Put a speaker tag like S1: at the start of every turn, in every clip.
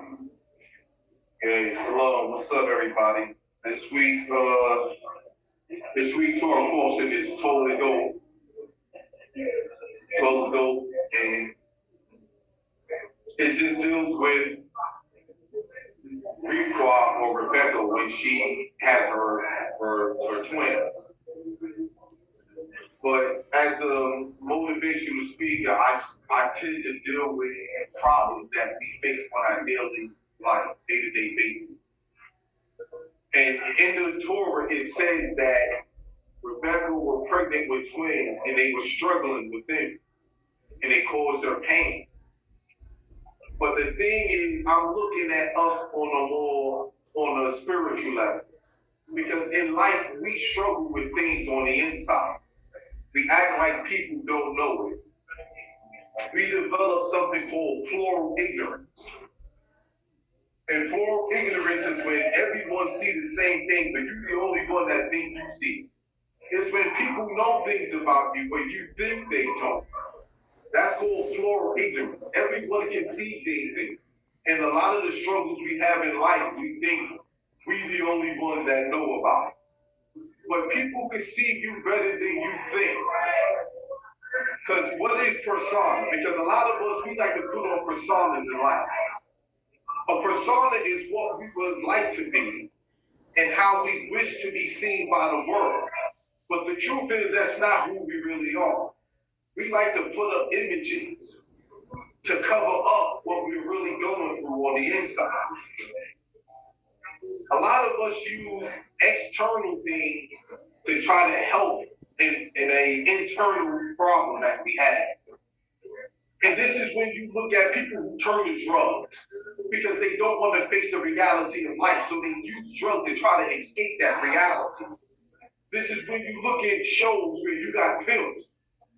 S1: Okay, hello, what's up, everybody? This week's our portion is toledot, and it just deals with Rivka or Rebecca when she had her twins. But as a motivational speaker, I tend to deal with problems that we face on our daily life, day-to-day basis. And in the Torah, it says that Rebecca were pregnant with twins and they were struggling with them and it caused her pain. But the thing is, I'm looking at us on a spiritual level. Because in life, we struggle with things on the inside. We act like people don't know it. We develop something called plural ignorance. And plural ignorance is when everyone sees the same thing, but you're the only one that thinks you see. It's when people know things about you, but you think they don't. That's called plural ignorance. Everyone can see things, and a lot of the struggles we have in life, we think we're the only ones that know about it. But people can see you better than you think. Because what is persona? Because a lot of us, we like to put on personas in life. A persona is what we would like to be and how we wish to be seen by the world. But the truth is that's not who we really are. We like to put up images to cover up what we're really going through on the inside. A lot of us use external things to try to help in an internal problem that we have. And this is when you look at people who turn to drugs because they don't want to face the reality of life, so they use drugs to try to escape that reality. This is when you look at shows where you got pimps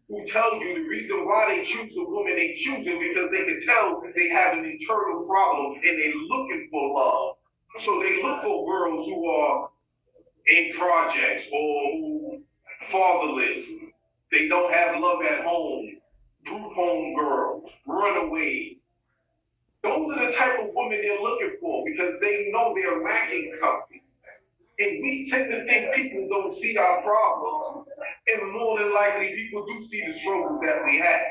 S1: who tell you the reason why they choose a woman they choose it because they can tell they have an internal problem and they're looking for love. So they look for girls who are in projects or who fatherless. They don't have love at home. Group home girls, runaways. Those are the type of women they're looking for because they know they're lacking something. And we tend to think people don't see our problems. And more than likely, people do see the struggles that we have.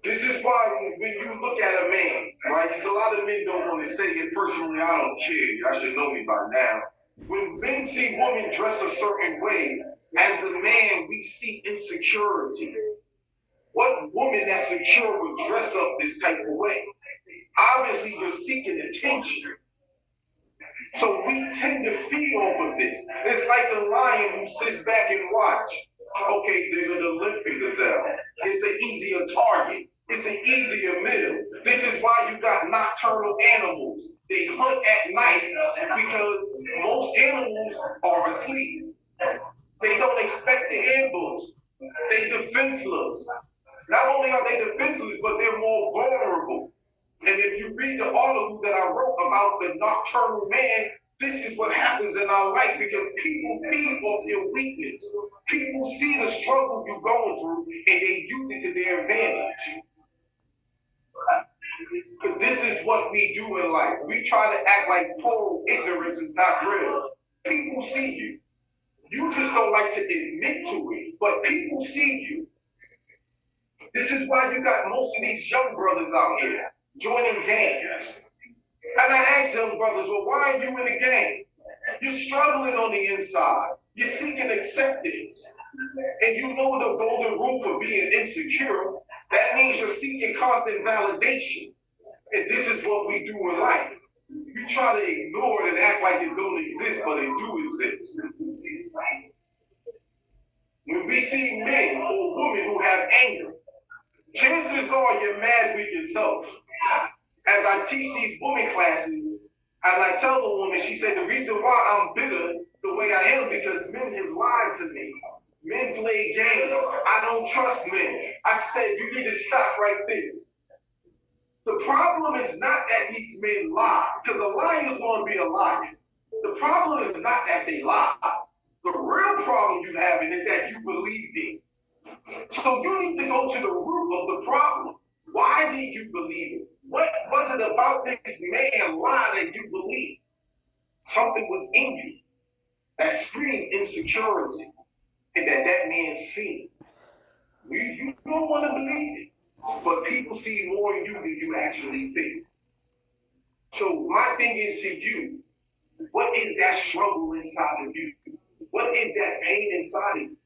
S1: This is why when you look at a man, right, because a lot of men don't want to say it. Personally, I don't care. I should know me by now. When men see women dress a certain way, as a man, we see insecurity. What woman that's secure would dress up this type of way? Obviously, you're seeking attention. So we tend to feed off of this. It's like the lion who sits back and watch. Okay, they're the limping gazelle. It's an easier target. It's an easier meal. This is why you got nocturnal animals. They hunt at night because most animals are asleep. They don't expect the ambush. They defenseless. Not only are they defenseless, but they're more vulnerable. And if you read the article that I wrote about the nocturnal man, this is what happens in our life because people feed off your weakness. People see the struggle you're going through and they use it to their advantage. But this is what we do in life. We try to act like total ignorance is not real. People see you. You just don't like to admit to it, but people see you. This is why you got most of these young brothers out here joining gangs. And I ask them brothers, well, why are you in the gang? You're struggling on the inside. You're seeking acceptance. And you know the golden rule for being insecure. That means you're seeking constant validation. And this is what we do in life. We try to ignore it and act like it don't exist, but it do exist. When we see men or women who have anger, chances are you're mad with yourself. As I teach these women classes, and I tell the woman, she said, the reason why I'm bitter the way I am because men have lied to me. Men play games. I don't trust men. I said, you need to stop right there. The problem is not that these men lie, because a liar is going to be a liar. The problem is not that they lie. The real problem you have is that you believe it. So you need to go to the root of the problem. Why did you believe it? What was it about this man lie that you believed? Something was in you that screamed insecurity and that man seen. You don't want to believe it, but people see more in you than you actually think. So my thing is to you, what is that struggle inside of you? What is that pain inside of you?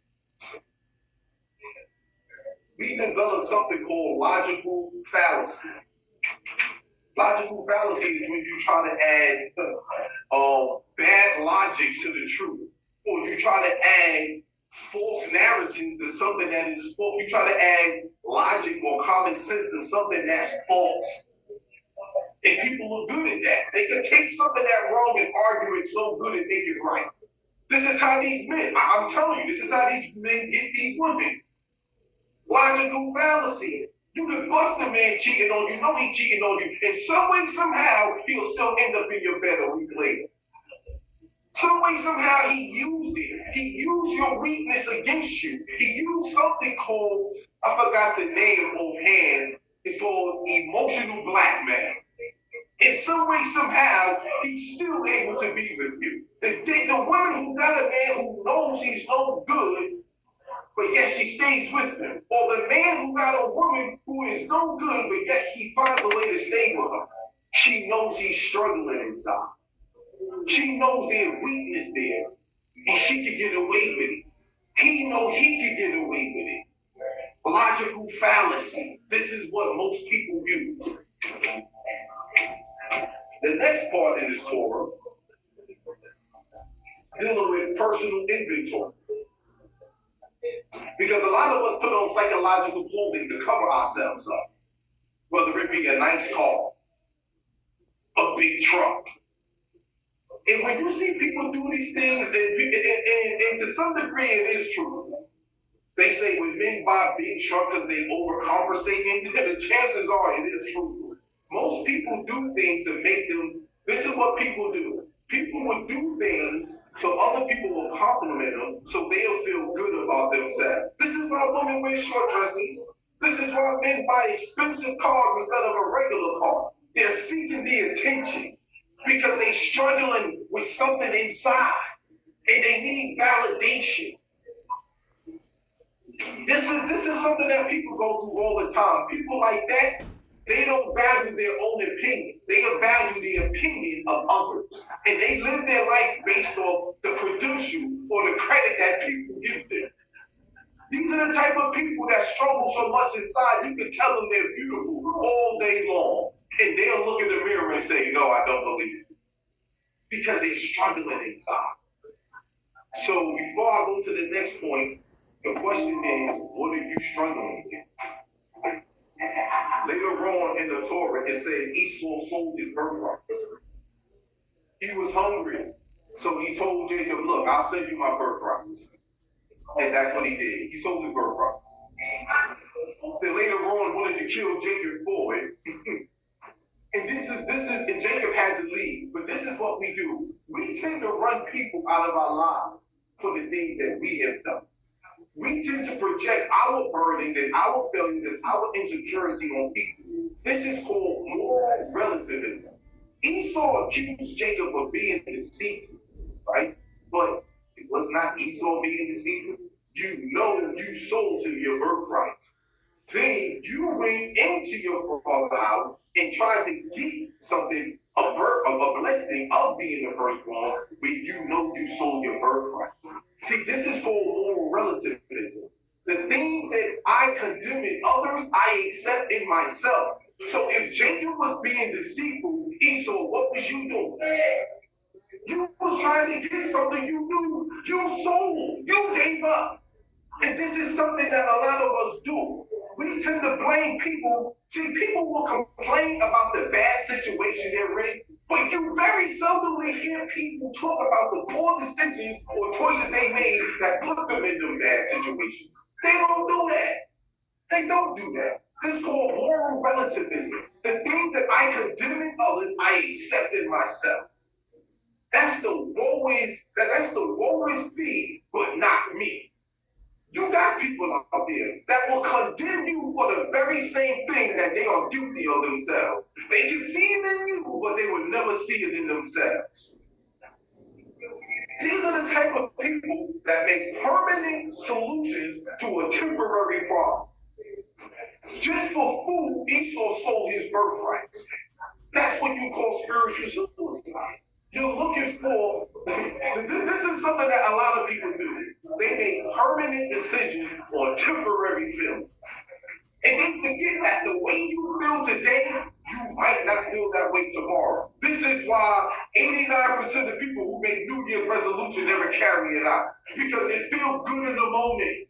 S1: We developed something called logical fallacy. Logical fallacy is when you try to add bad logic to the truth, or you try to add false narratives to something that is false. You try to add logic or common sense to something that's false. And people are good at that. They can take something that's wrong and argue it so good and make it right. This is how these men, I'm telling you, this is how these men get these women. Logical fallacy. You can bust a man cheating on you, know he cheating on you, and some way, somehow, he'll still end up in your bed a week later. Some way, somehow, he used it. He used your weakness against you. He used something called, I forgot the name offhand, it's called emotional blackmail. In some way, somehow, he's still able to be with you. The woman who got a man who knows he's no good, but yet she stays with him. Or the man who got a woman who is no good, but yet he finds a way to stay with her. She knows he's struggling inside. She knows there's weakness there, and she can get away with it. He knows he can get away with it. Logical fallacy. This is what most people use. The next part in this Torah, dealing with personal inventory. Because a lot of us put on psychological clothing to cover ourselves up. Whether it be a nice car, a big truck. And when you see people do these things, and to some degree it is true. They say when men buy big trucks because they overcompensating, the chances are it is true. Most people do things to make them, this is what people do. People will do things so other people will compliment them so they'll feel good about themselves. This is why women wear short dresses. This is why men buy expensive cars instead of a regular car. They're seeking the attention because they're struggling with something inside and they need validation. This is something that people go through all the time. People like that, they don't value their own opinion. They value the opinion of others. And they live their life based off the production or the credit that people give them. These are the type of people that struggle so much inside, you can tell them they're beautiful all day long. And they'll look in the mirror and say, no, I don't believe it. Because they're struggling inside. So before I go to the next point, the question is, what are you struggling with? Later on in the Torah, it says Esau sold his birthrights. He was hungry. So he told Jacob, look, I'll send you my birthrights. And that's what he did. He sold his birthrights. Then later on, wanted to kill Jacob for it. And and Jacob had to leave. But this is what we do. We tend to run people out of our lives for the things that we have done. We tend to project our burdens and our failures and our insecurity on people. This is called moral relativism. Esau accused Jacob of being deceitful, right? But it was not Esau being deceitful. You know you sold to your birthright. Then you went into your father's house and tried to get something, a blessing of being the firstborn, but you know you sold your birthright. See, this is called moral relativism. The things that I condemn in others, I accept in myself. So if Jacob was being deceitful, Esau, what was you doing? You was trying to get something you knew. You sold. You gave up. And this is something that a lot of us do. We tend to blame people. See, people will complain about the bad situation they're in, but you very seldomly hear people talk about the poor decisions or choices they made that put them in them bad situations. They don't do that. They don't do that. This is called moral relativism. The things that I condemn in others, I accept in myself. That's the woe is thee, but not me. You got people out there that will condemn you for the very same thing that they are guilty of themselves. They can see it in you, but they will never see it in themselves. These are the type of people that make permanent solutions to a temporary problem. Just for food, Esau sold his birthright. That's what you call spiritual suicide. You're looking for, this is something that a lot of people do. They make permanent decisions on temporary feelings. And they forget that the way you feel today, you might not feel that way tomorrow. This is why 89% of people who make New Year's resolution never carry it out. Because it feels good in the moment.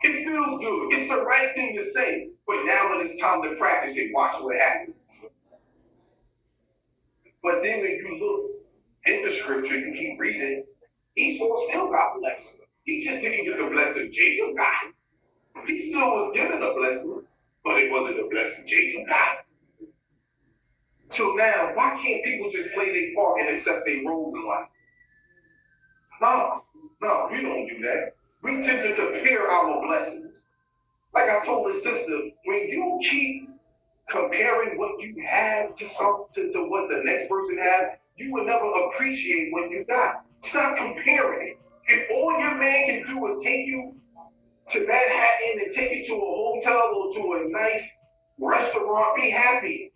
S1: It feels good. It's the right thing to say. But now when it's time to practice it, watch what happens. But then when you look in the scripture, you keep reading, Esau still got blessed. He just didn't get the blessing Jacob got. He still was given a blessing, but it wasn't the blessing Jacob got. So now, why can't people just play their part and accept their roles in life? No, we don't do that. We tend to compare our blessings. Like I told his sister, when you keep comparing what you have to what the next person has, you will never appreciate what you got. Stop comparing it. If all your man can do is take you to Manhattan and take you to a hotel or to a nice restaurant, be happy.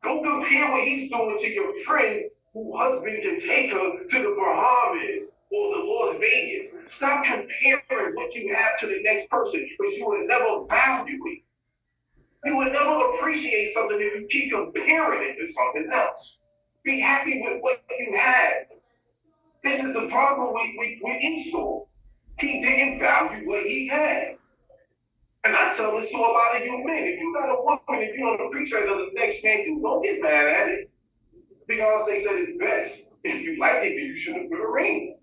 S1: Don't compare what he's doing to your friend whose husband can take her to the Bahamas or the Las Vegas. Stop comparing what you have to the next person, because you will never value it. You will never appreciate something if you keep comparing it to something else. Be happy with what you have. This is the problem with Esau. He didn't value what he had. And I tell this to a lot of you men. If you got a woman and you don't appreciate what the next man do, don't get mad at it. Beyonce said it's best. If you like it, you should have put a ring.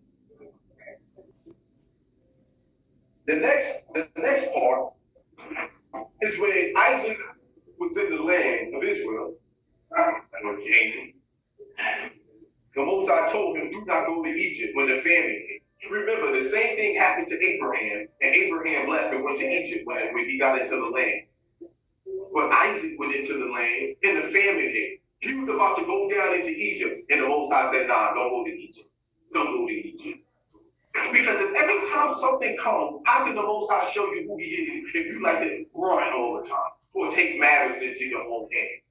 S1: The next part is when Isaac was in the land of Israel, or Canaan. The Most High told him, do not go to Egypt when the famine came. Remember, the same thing happened to Abraham, and Abraham left and went to Egypt when he got into the land. But Isaac went into the land, and the famine came. He was about to go down into Egypt, and the Most High said, nah, don't go to Egypt. Don't go to Egypt. Because if every time something comes, how can the Most High show you who he is if you like to run all the time or take matters into your own hands?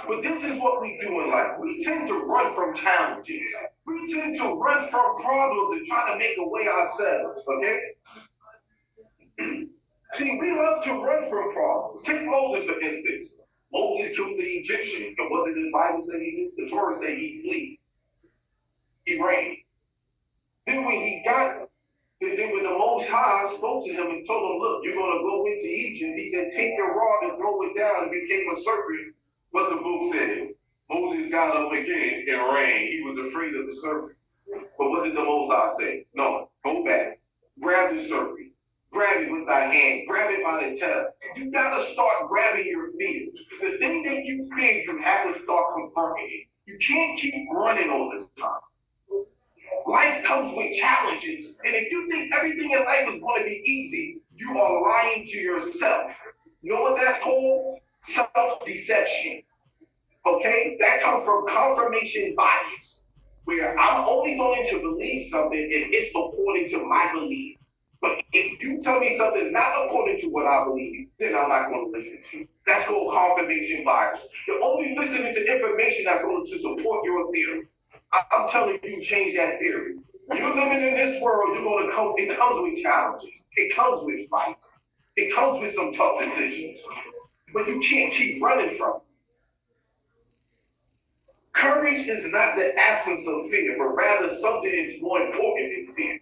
S1: But this is what we do in life. We tend to run from challenges. We tend to run from problems and try to make a way ourselves, okay? See, we love to run from problems. Take Moses, for instance. Moses killed the Egyptian. And what did the Bible say he did? The Torah say he fled. He ran. Then when the Most High spoke to him and told him, look, you're going to go into Egypt, he said, take your rod and throw it down, and became a serpent. What the book said, Moses got up again and ran. He was afraid of the serpent. But what did the Most High say? No, go back. Grab the serpent. Grab it with thy hand. Grab it by the tail. You got to start grabbing your fears. The thing that you fear, you have to start confronting it. You can't keep running all this time. Life comes with challenges. And if you think everything in life is going to be easy, you are lying to yourself. You know what that's called? Self-deception. Okay? That comes from confirmation bias, where I'm only going to believe something if it's according to my belief. But if you tell me something not according to what I believe, then I'm not going to listen to you. That's called confirmation bias. You're only listening to information that's going to support your theory. I'm telling you, change that theory. You're living in this world, it comes with challenges. It comes with fights. It comes with some tough decisions. But you can't keep running from it. Courage is not the absence of fear, but rather something is more important than fear.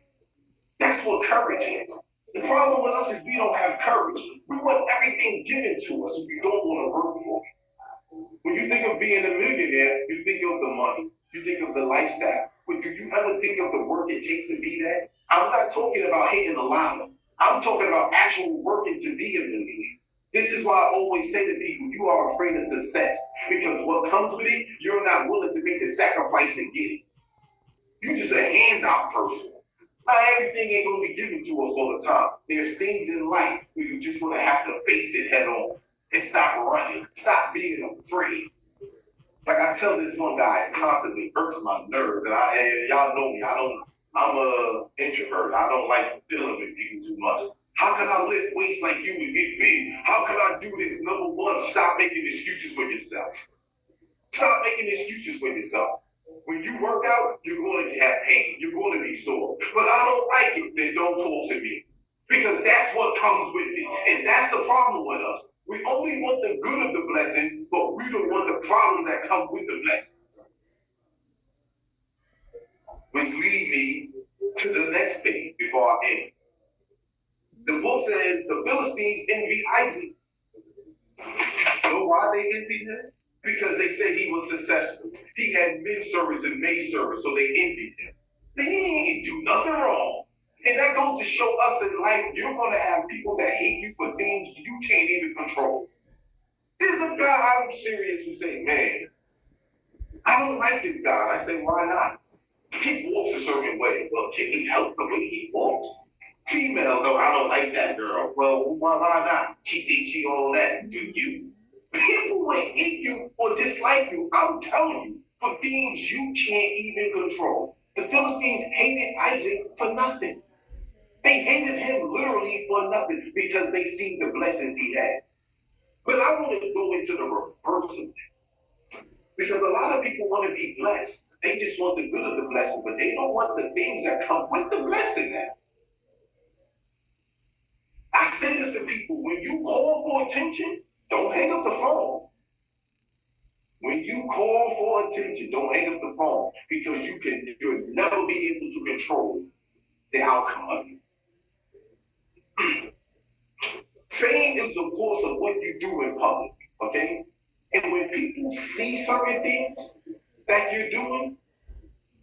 S1: That's what courage is. The problem with us is we don't have courage. We want everything given to us, and we don't want to work for it. When you think of being a millionaire, you think of the money. You think of the lifestyle. But do you ever think of the work it takes to be that? I'm not talking about hitting the lotto. I'm talking about actual working to be a millionaire. This is why I always say to people, you are afraid of success. Because what comes with it, you're not willing to make the sacrifice to get it. You're just a handout person. Not everything ain't gonna be given to us all the time. There's things in life where you just wanna have to face it head on and stop running, stop being afraid. Like I tell this one guy, it constantly irks my nerves, and y'all know me. I'm a introvert. I don't like dealing with people too much. How can I lift weights like you and get big? How can I do this? Number one, stop making excuses for yourself. Stop making excuses for yourself. When you work out, you're going to have pain. You're going to be sore. But I don't like it. Then don't talk to me. Because that's what comes with it. And that's the problem with us. We only want the good of the blessings, but we don't want the problems that come with the blessings. Which lead me to the next thing before I end. The book says the Philistines envied Isaac. You know why they envied him? Because they said he was successful. He had men service and maid service, so they envied him. They didn't do nothing wrong. And that goes to show us in life, you're going to have people that hate you for things you can't even control. There's a guy, I'm serious, who say, man, I don't like this guy. I say, why not? He walks a certain way. Well, can he help the way he walks? Females, oh, I don't like that girl. Well, why not? She thinks she all that. Do you? People will hate you or dislike you, I'm telling you, for things you can't even control. The Philistines hated Isaac for nothing. They hated him literally for nothing because they seen the blessings he had. But I want to go into the reverse of that. Because a lot of people want to be blessed. They just want the good of the blessing, but they don't want the things that come with the blessing now. I say this to people, when you call for attention, don't hang up the phone. When you call for attention, don't hang up the phone because you'll never be able to control the outcome of it. Fame is the course of what you do in public, okay? And when people see certain things that you're doing,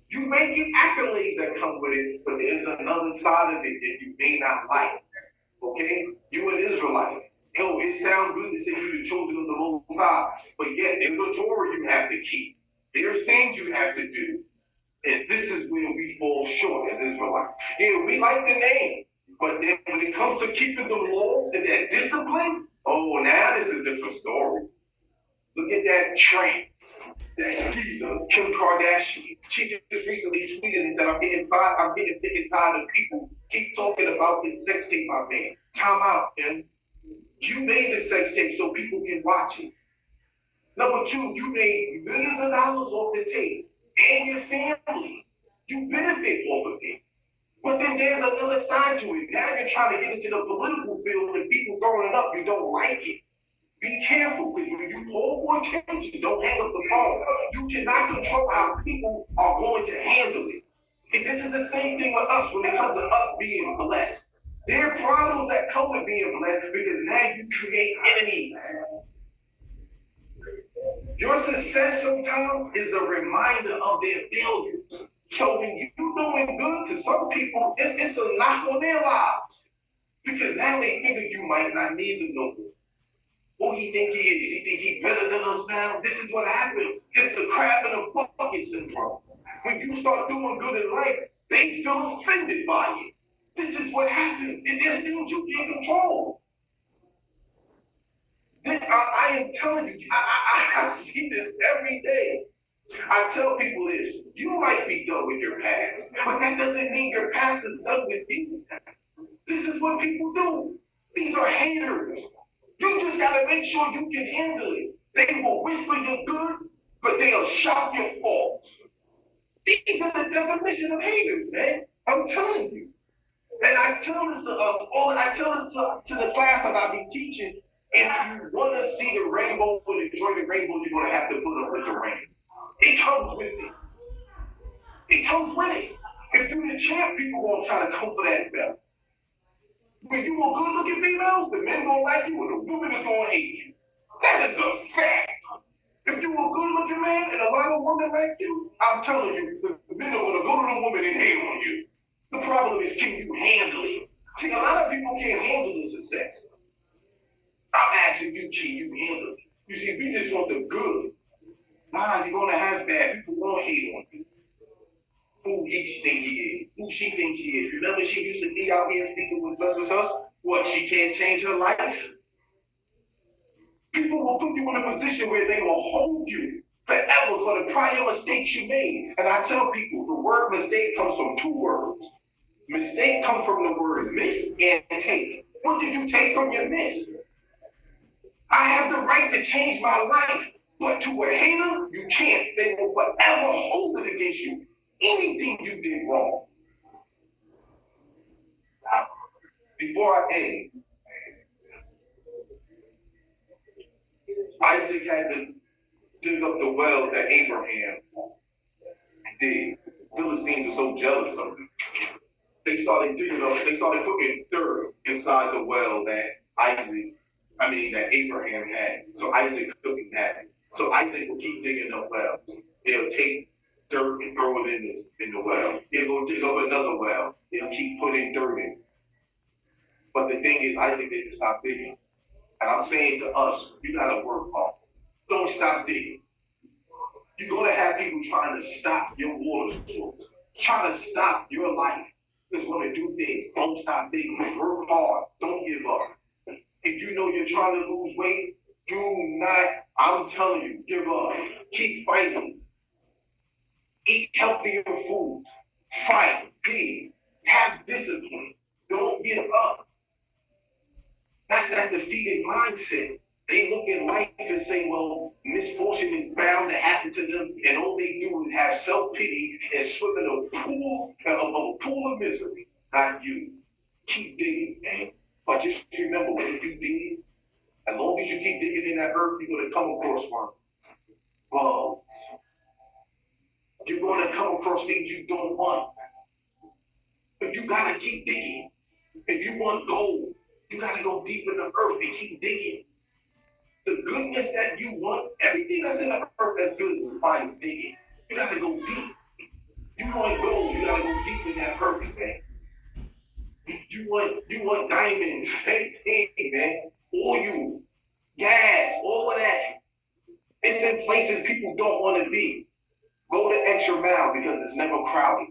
S1: you may get accolades that come with it, but there's another side of it that you may not like, okay? You an Israelite. Yo, it sounds good to say you're the children of the Most High, but yet there's a Torah you have to keep. There's things you have to do. And this is where we fall short as Israelites. Yeah, we like the name, but then when it comes to keeping the laws and that discipline, oh, now this is a different story. Look at that train, that skeezer, Kim Kardashian. She just recently tweeted and said, I'm getting sick and tired of people keep talking about this sex tape I made. Time out, Kim. You made the sex tape so people can watch it. Number two, you made millions of dollars off the tape and your family. You benefit off of it. But then there's another side to it. Now you're trying to get into the political field and people throwing it up. You don't like it. Be careful, because when you call for attention, don't hang up the phone. You cannot control how people are going to handle it. And this is the same thing with us when it comes to us being blessed. There are problems that come with being blessed because now you create enemies. Your success sometimes is a reminder of their failures. So when you're doing good to some people, it's a knock on their lives. Because now they figure you might not need to know this. Who he think he is? He think he's better than us now? This is what happened. It's the crab in the bucket syndrome. When you start doing good in life, they feel offended by it. This is what happens. And there's things you can't control. I am telling you, I see this every day. I tell people this, you might be done with your past, but that doesn't mean your past is done with you. This is what people do. These are haters. You just got to make sure you can handle it. They will whisper your good, but they'll shout your faults. These are the definition of haters, man. I'm telling you. And I tell this to us all, and I tell this to the class that I'll be teaching. If you want to see the rainbow and enjoy the rainbow, you're going to have to put up with the rain. It comes with it. It comes with it. If you're the champ, people won't try to come for that belt. When you are good-looking females, the men don't like you, and the women is going to hate you. That is a fact. If you a good-looking man and a lot of women like you, I'm telling you, the men are going to go to the woman and hate on you. The problem is, can you handle it? See, a lot of people can't handle the success. I'm asking you, can you handle it? You see, we just want the good. Nah, you're going to have bad. People won't hate on you. who he think he is, who she think she is. Remember, she used to be out here speaking with such and such. What? She can't change her life. People will put you in a position where they will hold you forever for the prior mistakes you made. And I tell people the word mistake comes from two words. Mistake comes from the word miss and take. What did you take from your miss? I have the right to change my life, but to a hater, you can't. They will forever hold it against you. Anything you did wrong. Before I end, Isaac had to dig up the well that Abraham did. Philistines were so jealous of him. They started digging up, they started putting dirt inside the well that Abraham had. So Isaac couldn't have it. So Isaac will keep digging up wells. He'll take dirt and throw it in the well. He'll go dig up another well. He'll keep putting dirt in. But the thing is, Isaac didn't stop digging. And I'm saying to us, you gotta work hard. Don't stop digging. You're gonna have people trying to stop your water source, trying to stop your life. Just want to do things. Don't stop digging. Work hard. Don't give up. If you know you're trying to lose weight, do not, I'm telling you, give up. Keep fighting. Eat healthier foods. Fight. Dig. Have discipline. Don't give up. That's that defeated mindset. They look at life and say, well, misfortune is bound to happen to them, and all they do is have self-pity and swim in a pool of misery. Not you. Keep digging, man. But just remember, what you dig, as long as you keep digging in that earth, you're going to come across one. Bugs. You're going to come across things you don't want. But you got to keep digging. If you want gold, you got to go deep in the earth and keep digging. The goodness that you want, everything that's in the earth that's good requires digging. You got to go deep. You want gold, you got to go deep in that earth, man. You want diamonds, same thing, man. Oil, gas, all of that. It's in places people don't want to be. Go the extra mile because it's never crowded.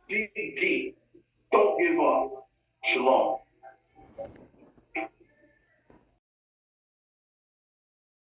S1: Dig deep. Don't give up. Shalom.